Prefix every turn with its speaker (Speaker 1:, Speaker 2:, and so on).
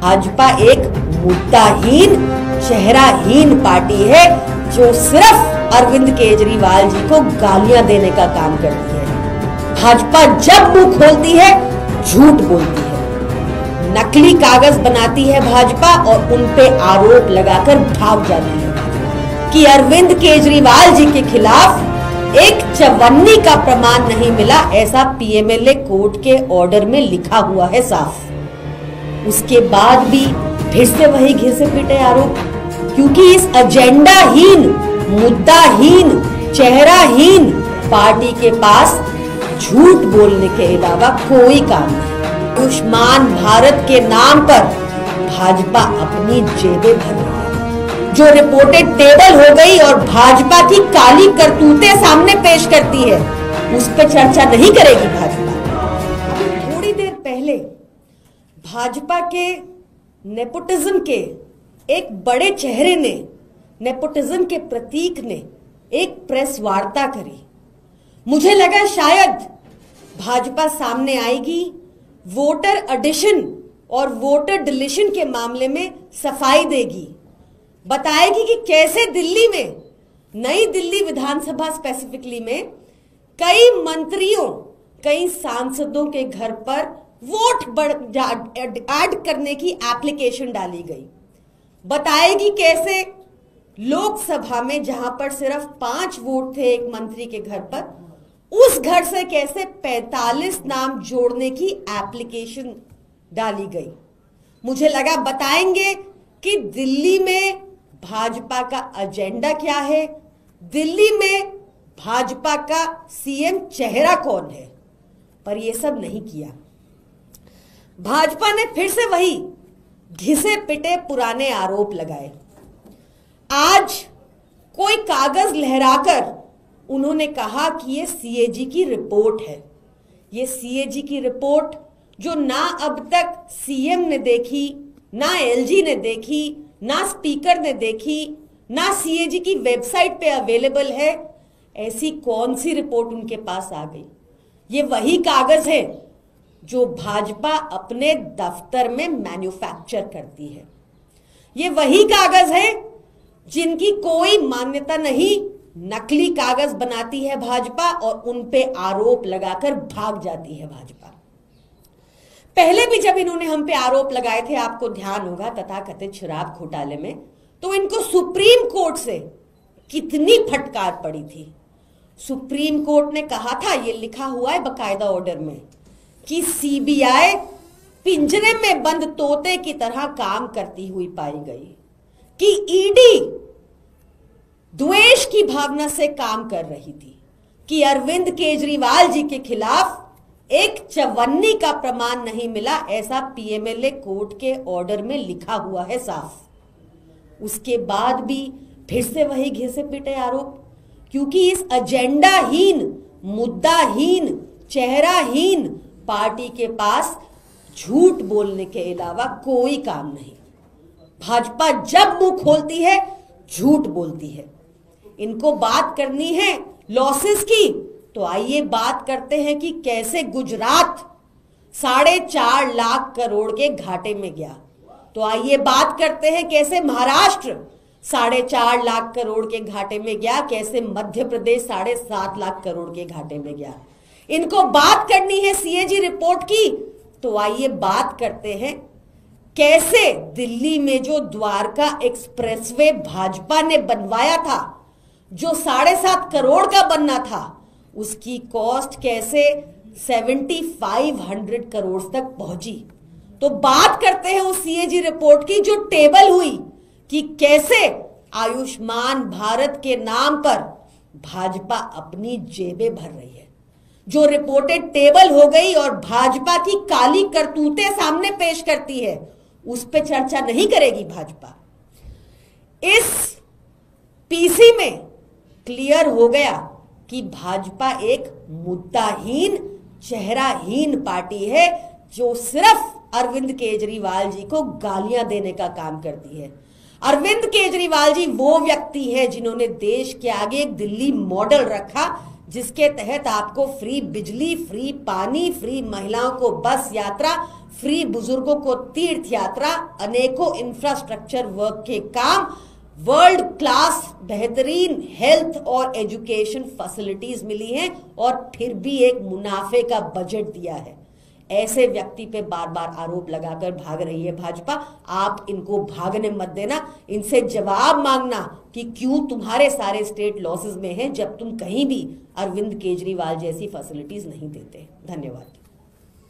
Speaker 1: भाजपा एक मुद्दाहीन, चेहराहीन पार्टी है जो सिर्फ अरविंद केजरीवाल जी को गालियां देने का काम करती है। भाजपा जब मुंह खोलती है झूठ बोलती है, नकली कागज बनाती है भाजपा और उन पे आरोप लगाकर भाग जाती है कि अरविंद केजरीवाल जी के खिलाफ एक चवन्नी का प्रमाण नहीं मिला, ऐसा पीएमएलए कोर्ट के ऑर्डर में लिखा हुआ है साफ। उसके बाद भी फिर से वही घिसे पिटे आरोप, क्योंकि इस एजेंडाहीन, मुद्दाहीन, चेहराहीन पार्टी के पास झूठ बोलने के अलावा कोई काम नहीं। आयुष्मान भारत के नाम पर भाजपा अपनी जेबें भर रही है। जो रिपोर्टेड टेबल हो गई और भाजपा की काली करतूतें सामने पेश करती है, उस पर चर्चा नहीं करेगी भाजपा। अभी थोड़ी देर पहले भाजपा के नेपोटिज्म के एक बड़े चेहरे ने, नेपोटिज्म के प्रतीक ने एक प्रेस वार्ता करी। मुझे लगा शायद भाजपा सामने आएगी, वोटर एडिशन और वोटर डिलीशन के मामले में सफाई देगी, बताएगी कि कैसे दिल्ली में, नई दिल्ली विधानसभा स्पेसिफिकली में कई मंत्रियों, कई सांसदों के घर पर वोट ऐड करने की एप्लीकेशन डाली गई। बताएगी कैसे लोकसभा में जहां पर सिर्फ 5 वोट थे एक मंत्री के घर पर, उस घर से कैसे 45 नाम जोड़ने की एप्लीकेशन डाली गई। मुझे लगा बताएंगे कि दिल्ली में भाजपा का एजेंडा क्या है, दिल्ली में भाजपा का सीएम चेहरा कौन है, पर यह सब नहीं किया। भाजपा ने फिर से वही घिसे पिटे पुराने आरोप लगाए। आज कोई कागज लहराकर उन्होंने कहा कि ये सीएजी की रिपोर्ट है। ये सीएजी की रिपोर्ट जो ना अब तक सीएम ने देखी, ना एलजी ने देखी, ना स्पीकर ने देखी, ना सीएजी की वेबसाइट पे अवेलेबल है, ऐसी कौन सी रिपोर्ट उनके पास आ गई? ये वही कागज है जो भाजपा अपने दफ्तर में मैन्युफैक्चर करती है। ये वही कागज है जिनकी कोई मान्यता नहीं, नकली कागज बनाती है भाजपा और उन पे आरोप लगाकर भाग जाती है भाजपा। पहले भी जब इन्होंने हम पे आरोप लगाए थे, आपको ध्यान होगा, तथाकथित शराब घोटाले में, तो इनको सुप्रीम कोर्ट से कितनी फटकार पड़ी थी। सुप्रीम कोर्ट ने कहा था, ये लिखा हुआ है बकायदा ऑर्डर में, कि सीबीआई पिंजरे में बंद तोते की तरह काम करती हुई पाई गई, कि ईडी द्वेष की भावना से काम कर रही थी, कि अरविंद केजरीवाल जी के खिलाफ एक चवन्नी का प्रमाण नहीं मिला, ऐसा पीएमएलए कोर्ट के ऑर्डर में लिखा हुआ है साफ। उसके बाद भी फिर से वही घिसे पिटे आरोप, क्योंकि इस एजेंडाहीन, मुद्दाहीन, चेहराहीन पार्टी के पास झूठ बोलने के अलावा कोई काम नहीं। भाजपा जब मुंह खोलती है झूठ बोलती है। इनको बात करनी है लॉसेस की, तो आइए बात करते हैं कि कैसे गुजरात 4.5 लाख करोड़ के घाटे में गया। तो आइए बात करते हैं कैसे महाराष्ट्र 4.5 लाख करोड़ के घाटे में गया, कैसे मध्य प्रदेश 7.5 लाख करोड़ के घाटे में गया। इनको बात करनी है सीएजी रिपोर्ट की, तो आइए बात करते हैं कैसे दिल्ली में जो द्वारका एक्सप्रेसवे भाजपा ने बनवाया था, जो 7.5 करोड़ का बनना था, उसकी कॉस्ट कैसे 7500 करोड़ तक पहुंची। तो बात करते हैं उस सीएजी रिपोर्ट की जो टेबल हुई कि कैसे आयुष्मान भारत के नाम पर भाजपा अपनी जेबें भर रही है। जो रिपोर्टेड टेबल हो गई और भाजपा की काली करतूतें सामने पेश करती है, उस पे चर्चा नहीं करेगी भाजपा। इस पीसी में क्लियर हो गया कि भाजपा एक मुद्दाहीन, चेहराहीन पार्टी है जो सिर्फ अरविंद केजरीवाल जी को गालियां देने का काम करती है। अरविंद केजरीवाल जी वो व्यक्ति है जिन्होंने देश के आगे एक दिल्ली मॉडल रखा, जिसके तहत आपको फ्री बिजली, फ्री पानी, फ्री महिलाओं को बस यात्रा, फ्री बुजुर्गों को तीर्थ यात्रा, अनेकों इंफ्रास्ट्रक्चर वर्क के काम, वर्ल्ड क्लास बेहतरीन हेल्थ और एजुकेशन फैसिलिटीज मिली हैं, और फिर भी एक मुनाफे का बजट दिया है। ऐसे व्यक्ति पे बार बार आरोप लगाकर भाग रही है भाजपा। आप इनको भागने मत देना, इनसे जवाब मांगना कि क्यों तुम्हारे सारे स्टेट लॉसेस में हैं जब तुम कहीं भी अरविंद केजरीवाल जैसी फैसिलिटीज नहीं देते। धन्यवाद।